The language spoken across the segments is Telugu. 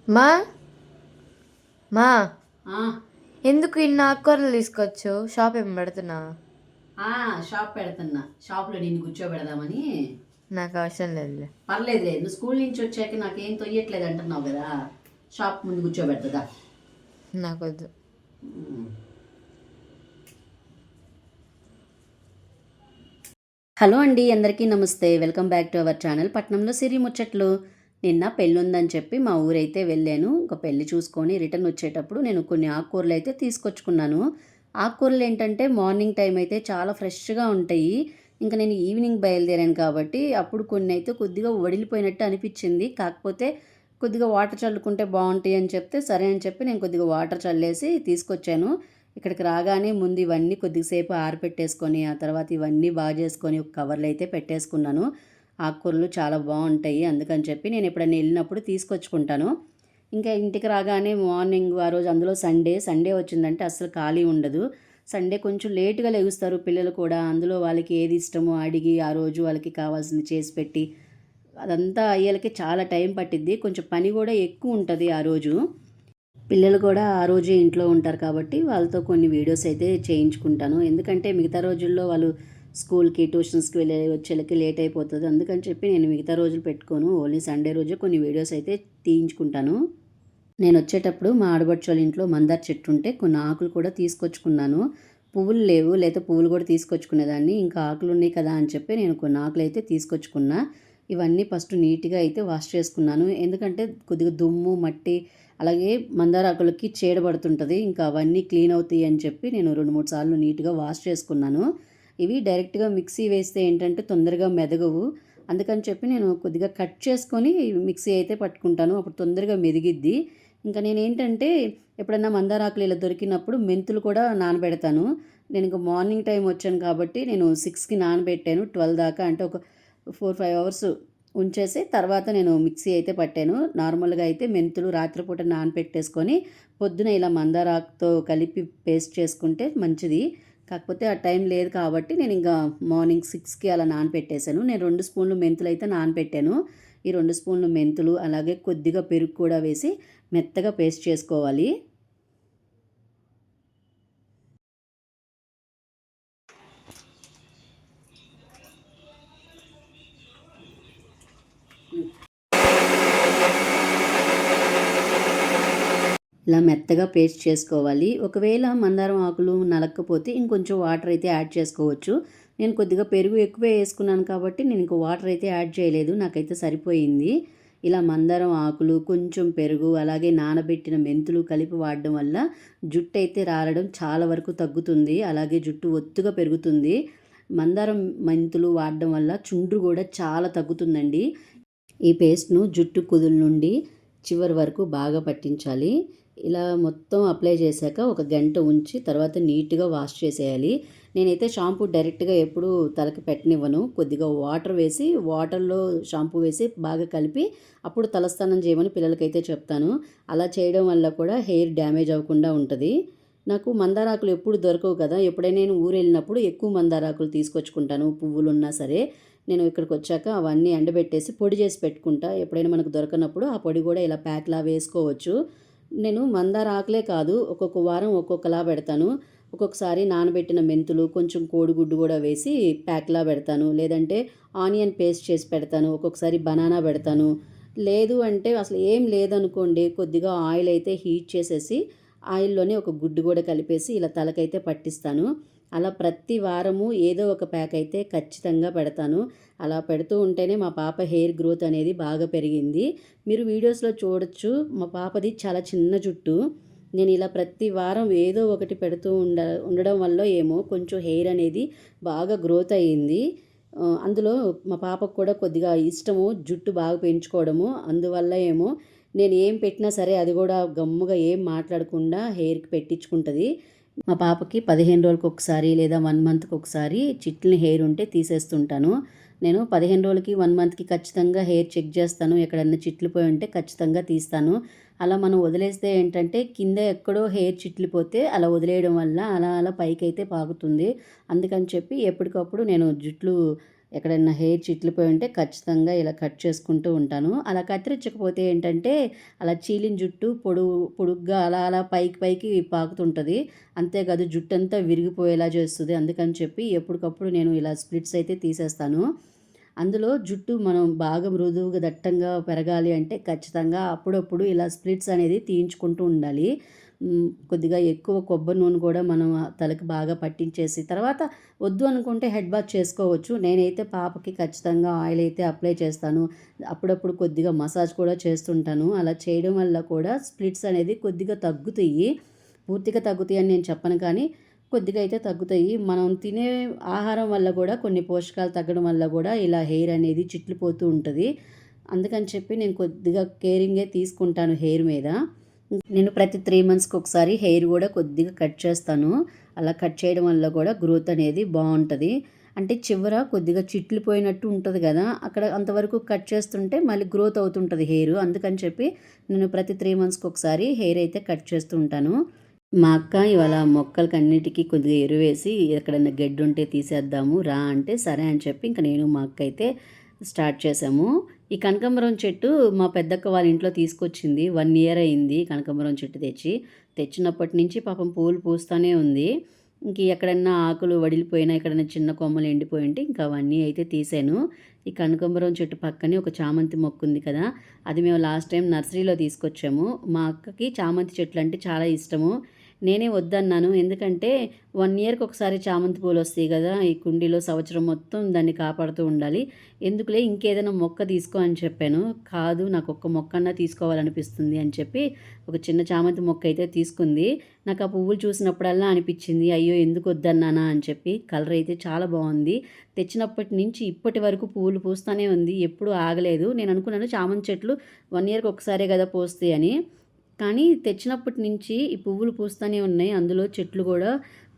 మా మా ఆ, ఎందుకు ఇన్ని ఆకుకూరలు తీసుకొచ్చావు? షాప్ ఏం పెడుతున్నా? షాప్ పెడుతున్నా. షాప్లో నిన్ను కూర్చోబెడదామని. నాకు అవసరం లేదులే. పర్లేదులే, నువ్వు స్కూల్ నుంచి వచ్చాక నాకేం తొయ్యట్లేదు అంటున్నావు కదా, షాప్ ముందు కూర్చోబెడతా. నాకొద్దు. హలో అండి, అందరికీ నమస్తే. Welcome back to our channel పట్నంలో సిరి ముచ్చట్లు. నిన్న పెళ్ళి ఉందని చెప్పి మా ఊరైతే వెళ్ళాను. ఒక పెళ్ళి చూసుకొని రిటర్న్ వచ్చేటప్పుడు నేను కొన్ని ఆకుకూరలు అయితే తీసుకొచ్చుకున్నాను. ఆకుకూరలు ఏంటంటే మార్నింగ్ టైం అయితే చాలా ఫ్రెష్గా ఉంటాయి. ఇంకా నేను ఈవినింగ్ బయలుదేరాను కాబట్టి అప్పుడు కొన్ని అయితే కొద్దిగా వడిలిపోయినట్టు అనిపించింది. కాకపోతే కొద్దిగా వాటర్ చల్లుకుంటే బాగుంటాయి అని చెప్తే సరే అని చెప్పి నేను కొద్దిగా వాటర్ చల్లేసి తీసుకొచ్చాను. ఇక్కడికి రాగానే ముందు ఇవన్నీ కొద్దిసేపు ఆరపెట్టేసుకొని ఆ తర్వాత ఇవన్నీ బాగా చేసుకొని ఒక కవర్లో అయితే పెట్టేసుకున్నాను. ఆకుకూరలు చాలా బాగుంటాయి, అందుకని చెప్పి నేను ఎప్పుడైనా వెళ్ళినప్పుడు తీసుకొచ్చుకుంటాను. ఇంకా ఇంటికి రాగానే మార్నింగ్ ఆ రోజు అందులో సండే వచ్చిందంటే అస్సలు ఖాళీ ఉండదు. సండే కొంచెం లేటుగా లెగుస్తారు పిల్లలు కూడా. అందులో వాళ్ళకి ఏది ఇష్టమో అడిగి ఆ రోజు వాళ్ళకి కావాల్సింది చేసి పెట్టి అదంతా అయ్యేలకి చాలా టైం పట్టిద్ది. కొంచెం పని కూడా ఎక్కువ ఉంటుంది ఆ రోజు. పిల్లలు కూడా ఆ రోజే ఇంట్లో ఉంటారు కాబట్టి వాళ్ళతో కొన్ని వీడియోస్ అయితే చేయించుకుంటాను. ఎందుకంటే మిగతా రోజుల్లో వాళ్ళు స్కూల్కి ట్యూషన్స్కి వెళ్ళి వచ్చేలకి లేట్ అయిపోతుంది. అందుకని చెప్పి నేను మిగతా రోజులు పెట్టుకోను. ఓన్లీ సండే రోజే కొన్ని వీడియోస్ అయితే తీయించుకుంటాను. నేను వచ్చేటప్పుడు మా ఆడబడుచు వాళ్ళ ఇంట్లో మందార చెట్టు ఉంటే కొన్ని ఆకులు కూడా తీసుకొచ్చుకున్నాను. పువ్వులు లేవు, లేదా పువ్వులు కూడా తీసుకొచ్చుకునేదాన్ని. ఇంకా ఆకులు ఉన్నాయి కదా అని చెప్పి నేను కొన్ని ఆకులు అయితే తీసుకొచ్చుకున్నా. ఇవన్నీ ఫస్ట్ నీట్గా అయితే వాష్ చేసుకున్నాను. ఎందుకంటే కొద్దిగా దుమ్ము మట్టి అలాగే మందార ఆకులకి చీడబడుతుంటుంది. ఇంకా అవన్నీ క్లీన్ అవుతాయి అని చెప్పి నేను 2-3 సార్లు నీట్గా వాష్ చేసుకున్నాను. ఇవి డైరెక్ట్గా మిక్సీ వేస్తే ఏంటంటే తొందరగా మెదగవు. అందుకని చెప్పి నేను కొద్దిగా కట్ చేసుకొని మిక్సీ అయితే పట్టుకుంటాను. అప్పుడు తొందరగా మెదిగిద్ది. ఇంకా నేనేంటంటే ఎప్పుడన్నా మందారాకులు ఇలా దొరికినప్పుడు మెంతులు కూడా నానబెడతాను. నేను ఇంక మార్నింగ్ టైం వచ్చాను కాబట్టి నేను 6కి నానబెట్టాను. 12 దాకా అంటే ఒక 4-5 అవర్స్ ఉంచేసి తర్వాత నేను మిక్సీ అయితే పట్టాను. నార్మల్గా అయితే మెంతులు రాత్రిపూట నానబెట్టేసుకొని పొద్దున ఇలా మందారాకుతో కలిపి పేస్ట్ చేసుకుంటే మంచిది. కాకపోతే ఆ టైం లేదు కాబట్టి నేను ఇంకా మార్నింగ్ 6కి అలా నానబెట్టేశాను. నేను 2 స్పూన్లు మెంతులు అయితే నానబెట్టాను. ఈ 2 స్పూన్లు మెంతులు అలాగే కొద్దిగా పెరుగు కూడా వేసి మెత్తగా పేస్ట్ చేసుకోవాలి. ఇలా మెత్తగా పేస్ట్ చేసుకోవాలి. ఒకవేళ మందారం ఆకులు నలక్కపోతే ఇంకొంచెం వాటర్ అయితే యాడ్ చేసుకోవచ్చు. నేను కొద్దిగా పెరుగు ఎక్కువే వేసుకున్నాను కాబట్టి నేను ఇంకో వాటర్ అయితే యాడ్ చేయలేదు. నాకైతే సరిపోయింది. ఇలా మందారం ఆకులు కొంచెం పెరుగు అలాగే నానబెట్టిన మెంతులు కలిపి వాడడం వల్ల జుట్టు అయితే రాలడం చాలా వరకు తగ్గుతుంది. అలాగే జుట్టు ఒత్తుగా పెరుగుతుంది. మందారం మెంతులు వాడడం వల్ల చుండ్రు కూడా చాలా తగ్గుతుందండి. ఈ పేస్ట్ను జుట్టు కుదుల నుండి చివరి వరకు బాగా పట్టించాలి. ఇలా మొత్తం అప్లై చేశాక ఒక గంట ఉంచి తర్వాత నీట్గా వాష్ చేసేయాలి. నేనైతే షాంపూ డైరెక్ట్గా ఎప్పుడూ తలకి పెట్టనివ్వను. కొద్దిగా వాటర్ వేసి వాటర్లో షాంపూ వేసి బాగా కలిపి అప్పుడు తలస్నానం చేయమని పిల్లలకైతే చెప్తాను. అలా చేయడం వల్ల కూడా హెయిర్ డ్యామేజ్ అవ్వకుండా ఉంటుంది. నాకు మందారాకులు ఎప్పుడు దొరకవు కదా, ఎప్పుడైనా నేను ఊరు వెళ్ళినప్పుడు ఎక్కువ మందారాకులు తీసుకొచ్చుకుంటాను. పువ్వులు ఉన్నా సరే నేను ఇక్కడికి వచ్చాక అవన్నీ ఎండబెట్టేసి పొడి చేసి పెట్టుకుంటా. ఎప్పుడైనా మనకు దొరకనప్పుడు ఆ పొడి కూడా ఇలా ప్యాక్లా వేసుకోవచ్చు. నేను మందార ఆకులే కాదు ఒక్కొక్క వారం ఒక్కొక్కలా పెడతాను. ఒక్కొక్కసారి నానబెట్టిన మెంతులు కొంచెం కోడిగుడ్డు కూడా వేసి ప్యాక్లా పెడతాను. లేదంటే ఆనియన్ పేస్ట్ చేసి పెడతాను. ఒక్కొక్కసారి బనానా పెడతాను. లేదు అంటే అసలు ఏం లేదనుకోండి, కొద్దిగా ఆయిల్ అయితే హీట్ చేసేసి ఆయిల్లోనే ఒక గుడ్డు కూడా కలిపేసి ఇలా తలకైతే పట్టిస్తాను. అలా ప్రతి వారము ఏదో ఒక ప్యాక్ అయితే ఖచ్చితంగా పెడతాను. అలా పెడుతూ ఉంటేనే మా పాప హెయిర్ గ్రోత్ అనేది బాగా పెరిగింది. మీరు వీడియోస్లో చూడొచ్చు, మా పాపది చాలా చిన్న జుట్టు. నేను ఇలా ప్రతి వారం ఏదో ఒకటి పెడుతూ ఉండడం వల్ల ఏమో కొంచెం హెయిర్ అనేది బాగా గ్రోత్ అయ్యింది. అందులో మా పాపకు కూడా కొద్దిగా ఇష్టము జుట్టు బాగా పెంచుకోవడము. అందువల్ల ఏమో నేను ఏం పెట్టినా సరే అది కూడా గమ్ముగా ఏం మాట్లాడకుండా హెయిర్కి పెట్టించుకుంటుంది. మా పాపకి 15 రోజులకు ఒకసారి లేదా 1 మంత్కి ఒకసారి చిట్లిన హెయిర్ ఉంటే తీసేస్తుంటాను. నేను 15 రోజులకి 1 మంత్కి ఖచ్చితంగా హెయిర్ చెక్ చేస్తాను. ఎక్కడన్నా చిట్లిపోయి ఉంటే ఖచ్చితంగా తీస్తాను. అలా మనం వదిలేస్తే ఏంటంటే కింద ఎక్కడో హెయిర్ చిట్లిపోతే అలా వదిలేయడం వల్ల అలా అలా పైకైతే పాకుతుంది. అందుకని చెప్పి ఎప్పటికప్పుడు నేను జుట్లు ఎక్కడైనా హెయిర్ చిట్లిపోయి ఉంటే ఖచ్చితంగా ఇలా కట్ చేసుకుంటూ ఉంటాను. అలా కత్తిరించకపోతే ఏంటంటే అలా చీలిన జుట్టు పొడుగ్గా అలా అలా పైకి పైకి పాకుతుంటది. అంతేకాదు జుట్టంతా విరిగిపోయేలా చేస్తది. అందుకని చెప్పి ఎప్పటికప్పుడు నేను ఇలా స్ప్లిట్స్ అయితే తీసేస్తాను. అందులో జుట్టు మనం బాగా మృదువుగా దట్టంగా పెరగాలి అంటే ఖచ్చితంగా అప్పుడప్పుడు ఇలా స్ప్లిట్స్ అనేది తీయించుకుంటూ ఉండాలి. కొద్దిగా ఎక్కువ కొబ్బరి నూనె కూడా మనం తలకి బాగా పట్టించేసి తర్వాత వద్దు అనుకుంటే హెడ్ బాత్ చేసుకోవచ్చు. నేనైతే పాపకి ఖచ్చితంగా ఆయిల్ అయితే అప్లై చేస్తాను. అప్పుడప్పుడు కొద్దిగా మసాజ్ కూడా చేస్తుంటాను. అలా చేయడం వల్ల కూడా స్ప్లిట్స్ అనేది కొద్దిగా తగ్గుతాయి. పూర్తిగా తగ్గుతాయి అని నేను చెప్పను కానీ కొద్దిగా అయితే తగ్గుతాయి. మనం తినే ఆహారం వల్ల కూడా కొన్ని పోషకాలు తగ్గడం వల్ల కూడా ఇలా హెయిర్ అనేది చిట్లిపోతూ ఉంటది. అందుకని చెప్పి నేను కొద్దిగా కేరింగే తీసుకుంటాను హెయిర్ మీద. నేను ప్రతి 3 మంత్స్‌కి ఒకసారి హెయిర్ కూడా కొద్దిగా కట్ చేస్తాను. అలా కట్ చేయడం వల్ల కూడా గ్రోత్ అనేది బావుంటది. అంటే చివర కొద్దిగా చిట్లిపోయినట్టు ఉంటది కదా! అక్కడ అంతవరకు కట్ చేస్తుంటే మళ్ళీ గ్రోత్ అవుతుంటది హెయిర్. అందుకని చెప్పి నేను ప్రతి 3 మంత్స్‌కి ఒకసారి హెయిర్ అయితే కట్ చేస్తూ ఉంటాను. మా అక్క ఇవాళ మొక్కలకన్నిటికి కొద్దిగా ఎరువేసి ఎక్కడన్నా గెడ్డుంటే తీసేద్దాము రా అంటే సరే అని చెప్పి ఇంక నేను మా అక్క అయితే స్టార్ట్ చేసాము. ఈ కనకాంబరం చెట్టు మా పెద్దక్క వాళ్ళ ఇంట్లో తీసుకొచ్చింది. 1 ఇయర్ అయింది కనకాంబరం చెట్టు తెచ్చి. తెచ్చినప్పటి నుంచి పాపం పూలు పూస్తానే ఉంది. ఇంక ఎక్కడన్నా ఆకులు వడిలిపోయినా ఎక్కడన్నా చిన్న కొమ్మలు ఎండిపోయి ఉంటే ఇంకా అవన్నీ అయితే తీసాను. ఈ కనకాంబరం చెట్టు పక్కనే ఒక చామంతి మొక్క ఉంది కదా! అది మేము లాస్ట్ టైం నర్సరీలో తీసుకొచ్చాము. మా అక్కకి చామంతి చెట్లు అంటే చాలా ఇష్టము. నేనే వద్దన్నాను. ఎందుకంటే 1 ఇయర్‌కి ఒకసారి చామంతి పూలొస్తాయి గదా! ఈ కుండీలో సంవత్సరం మొత్తం దాన్ని కాపాడుతూ ఉండాలి. ఎందుకులే ఇంకేదైనా మొక్క తీసుకో అని చెప్పాను. కాదు నాకొక్క మొక్కన్నా తీసుకోవాలనిపిస్తుంది అని చెప్పి ఒక చిన్న చామంతి మొక్క అయితే తీసుకుంది. నాకు ఆ పువ్వులు చూసినప్పుడల్లా అనిపిచ్చింది. అయ్యో! ఎందుకు వద్దన్నానా అని చెప్పి. కలర్ అయితే చాలా బావుంది. తెచ్చినప్పటి నుంచి ఇప్పటి వరకు పువ్వులు పూస్తానే ఉంది. ఎప్పుడూ ఆగలేదు. నేను అనుకున్నాను చామంతి చెట్లు 1 ఇయర్‌కి ఒకసారే గదా పూస్తాయి అని. కానీ తెచ్చినప్పటి నుంచి ఈ పువ్వులు పూస్తూనే ఉన్నాయి. అందులో చెట్లు కూడా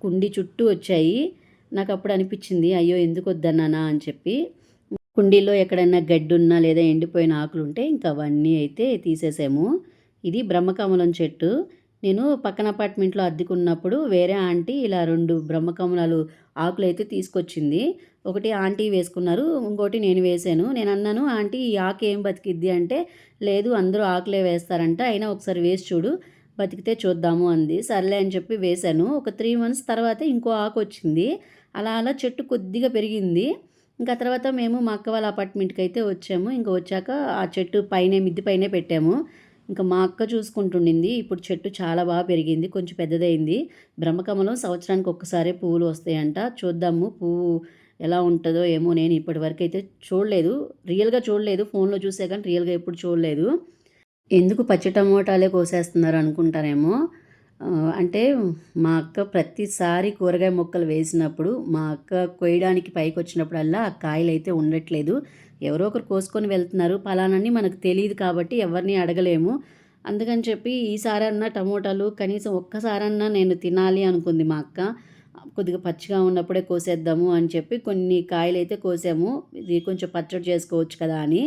కుండీ చుట్టూ వచ్చాయి. నాకప్పుడు అనిపించింది అయ్యో! ఎందుకు వద్దన్నానా అని చెప్పి. కుండీలో ఎక్కడైనా గడ్డున్నా లేదా ఎండిపోయిన ఆకులుంటే ఇంకా అవన్నీ అయితే తీసేసాము. ఇది బ్రహ్మకమలం చెట్టు. నేను పక్కన అపార్ట్మెంట్‌లో అద్దెకున్నప్పుడు వేరే ఆంటీ ఇలా 2 బ్రహ్మకమలాలు ఆకులైతే తీసుకొచ్చింది. ఒకటి ఆంటీ వేసుకున్నారు. ఇంకోటి నేను వేశాను. నేనన్నాను ఆంటీ ఈ ఆకు ఏం బతికిద్ది అంటే, లేదు అందరూ ఆకులే వేస్తారంట. అయినా ఒకసారి వేసి చూడు బతికితే చూద్దాము అంది. సర్లే అని చెప్పి వేశాను. ఒక 3 మంత్స్ తర్వాత ఇంకో ఆకొచ్చింది. అలా అలా చెట్టు కొద్దిగా పెరిగింది. ఇంకా తర్వాత మేము మా అక్క వాళ్ళ అపార్ట్మెంట్‌కైతే వచ్చాము. ఇంక వచ్చాక ఆ చెట్టు పైనే మిద్ది పైనే పెట్టాము. ఇంక మా అక్క చూసుకుంటుండింది. ఇప్పుడు చెట్టు చాలా బాగా పెరిగింది. కొంచెం పెద్దదయింది. బ్రహ్మకమలం సంవత్సరానికి ఒక్కసారే పువ్వులు వస్తాయంట. చూద్దాము పువ్వు ఎలా ఉంటదో ఏమో నేను ఇప్పటివరకైతే చూడలేదు. రియల్‌గా చూడలేదు. ఫోన్‌లో చూసా కానీ రియల్‌గా ఎప్పుడు చూడలేదు. ఎందుకు పచ్చి టమోటాలే కోసేస్తున్నారు అనుకుంటారేమో. అంటే మా అక్క ప్రతిసారి కూరగాయ మొక్కలు వేసినప్పుడు మా అక్క కొయ్యడానికి పైకొచ్చినప్పుడల్లా ఆ కాయలైతే ఉండట్లేదు. ఎవరో ఒకరు కోసుకొని వెళ్తున్నారు. పలానని మనకు తెలీదు కాబట్టి ఎవరిని అడగలేము. అందుకని చెప్పి ఈసారన్నా టమోటాలు కనీసం ఒక్కసారన్నా నేను తినాలి అనుకుంది మా అక్క. కొద్దిగా పచ్చిగా ఉన్నప్పుడే కోసేద్దాము అని చెప్పి కొన్ని కాయలైతే కోసాము. ఇది కొంచెం పచ్చడి చేసుకోవచ్చు కదా అని.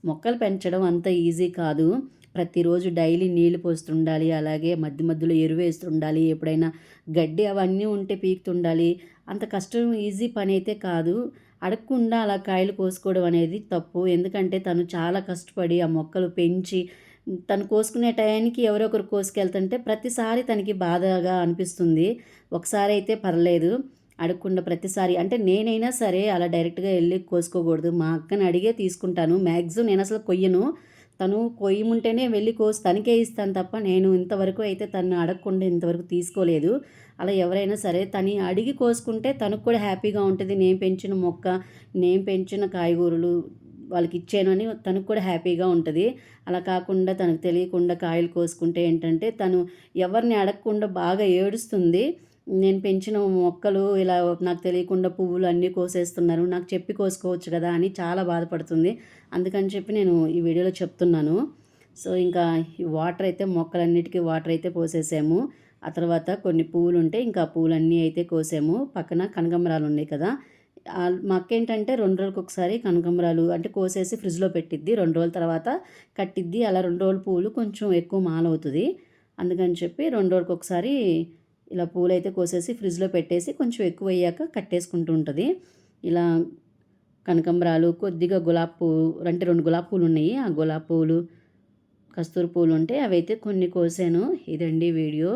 మొక్కలు పెంచడం అంత ఈజీ కాదు. ప్రతిరోజు డైలీ నీళ్లు పోస్తుండాలి. అలాగే మధ్య మధ్యలో ఎరువేస్తుండాలి. ఎప్పుడైనా గడ్డి అవన్నీ ఉంటే పీకుతుండాలి. అంత కష్టం ఈజీ పనైతే కాదు. అడగకుండా అలా కాయలు కోసుకోవడం అనేది తప్పు. ఎందుకంటే తను చాలా కష్టపడి ఆ మొక్కలు పెంచి తను కోసుకునే టయానికి ఎవరో ఒకరు కోసుకెళ్తుంటే ప్రతిసారి తనకి బాధగా అనిపిస్తుంది. ఒకసారి అయితే పర్లేదు. అడగకుండా ప్రతిసారి అంటే నేనైనా సరే అలా డైరెక్ట్‌గా ఎళ్లి కోసుకోకూడదు. మా అక్కని అడిగే తీసుకుంటాను. మాక్సిమం నేనసలు కొయ్యను. తను కొయ్యమంటేనే వెళ్ళి కోసి తనకే ఇస్తాను తప్ప నేను ఇంతవరకు అయితే తనని అడగకుండా ఇంతవరకు తీసుకోలేదు. అలా ఎవరైనా సరే తని అడిగి కోసుకుంటే తనకు కూడా హ్యాపీగా ఉంటది. నేను పెంచిన మొక్క, నేను పెంచిన కాయగూరలు వాళ్ళకిచ్చాను అని తనకు కూడా హ్యాపీగా ఉంటది. అలా కాకుండా తనకు తెలియకుండా కాయలు కోసుకుంటే ఏంటంటే తను ఎవరిని అడగకుండా బాగా ఏడుస్తుంది. నేను పెంచిన మొక్కలు ఇలా నాకు తెలియకుండా పువ్వులు అన్నీ కోసేస్తున్నారు. నాకు చెప్పి కోసుకోవచ్చు కదా అని చాలా బాధపడుతుంది. అందుకని చెప్పి నేను ఈ వీడియోలో చెప్తున్నాను. సో, ఇంకా ఈ వాటర్ అయితే మొక్కలన్నిటికీ వాటర్ అయితే పోసేసాము. ఆ తర్వాత కొన్ని పువ్వులుంటే ఇంకా ఆ పువ్వులన్నీ అయితే కోసాము. పక్కన కనకాంబరాలు ఉన్నాయి కదా! మా అక్కేంటంటే 2 రోజులకొకసారి కనకాంబరాలు అంటే కోసేసి ఫ్రిడ్జ్‌లో పెట్టిద్ది. 2 రోజుల తర్వాత కట్టిద్ది. అలా 2 రోజుల పూలు కొంచెం ఎక్కువ మాలవుతది. అందుకని చెప్పి 2 రోజులకొకసారి ఇలా పూలైతే కోసేసి ఫ్రిడ్జ్‌లో పెట్టేసి కొంచెం ఎక్కువయ్యాక కట్టేసుకుంటూ ఉంటది. ఇలా కనకంబరాలు, కొద్దిగా గులాబీ పువ్వు అంటే 2 గులాబీ పూలు ఉన్నాయి. ఆ గులాబీ పువ్వులు, కస్తూరి పూలు ఉంటే అవైతే కొన్ని కోసాను. ఇదండి వీడియో.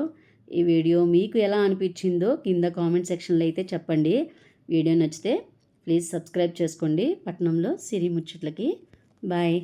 ఈ వీడియో మీకు ఎలా అనిపించిందో కింద కామెంట్ సెక్షన్లో అయితే చెప్పండి. వీడియో నచ్చితే ప్లీజ్ సబ్స్క్రైబ్ చేసుకోండి. పట్నంలో సిరి ముచ్చట్లకి. బాయ్.